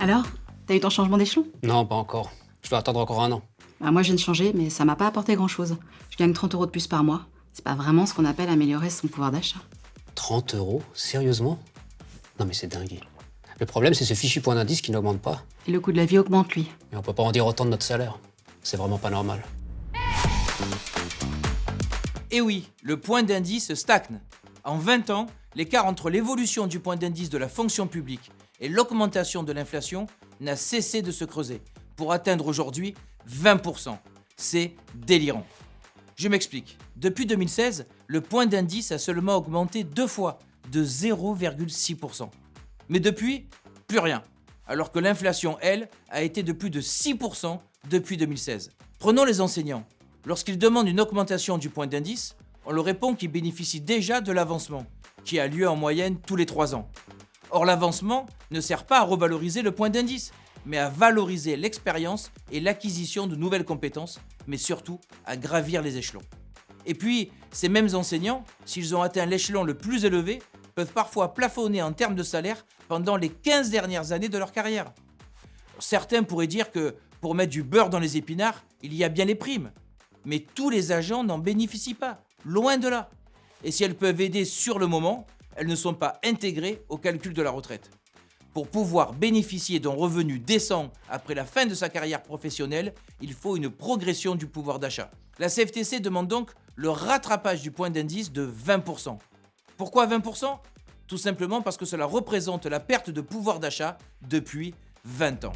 Alors, t'as eu ton changement d'échelon? Non, pas encore. Je dois attendre encore un an. Bah, moi, je viens de changer, mais ça m'a pas apporté grand-chose. Je gagne 30 € de plus par mois. C'est pas vraiment ce qu'on appelle améliorer son pouvoir d'achat. 30 euros? Sérieusement? Non mais c'est dingue. Le problème, c'est ce fichu point d'indice qui n'augmente pas. Et le coût de la vie augmente, lui. Et on peut pas en dire autant de notre salaire. C'est vraiment pas normal. Et oui, le point d'indice stagne. En 20 ans, l'écart entre l'évolution du point d'indice de la fonction publique et l'augmentation de l'inflation n'a cessé de se creuser, pour atteindre aujourd'hui 20%. C'est délirant. Je m'explique. Depuis 2016, le point d'indice a seulement augmenté 2 fois, de 0,6%. Mais depuis, plus rien. Alors que l'inflation, elle, a été de plus de 6% depuis 2016. Prenons les enseignants. Lorsqu'ils demandent une augmentation du point d'indice, on leur répond qu'ils bénéficient déjà de l'avancement, qui a lieu en moyenne tous les 3 ans. Or, l'avancement ne sert pas à revaloriser le point d'indice, mais à valoriser l'expérience et l'acquisition de nouvelles compétences, mais surtout à gravir les échelons. Et puis, ces mêmes enseignants, s'ils ont atteint l'échelon le plus élevé, peuvent parfois plafonner en termes de salaire pendant les 15 dernières années de leur carrière. Certains pourraient dire que pour mettre du beurre dans les épinards, il y a bien les primes. Mais tous les agents n'en bénéficient pas, loin de là. Et si elles peuvent aider sur le moment, elles ne sont pas intégrées au calcul de la retraite. Pour pouvoir bénéficier d'un revenu décent après la fin de sa carrière professionnelle, il faut une progression du pouvoir d'achat. La CFTC demande donc le rattrapage du point d'indice de 20%. Pourquoi 20%? Tout simplement parce que cela représente la perte de pouvoir d'achat depuis 20 ans.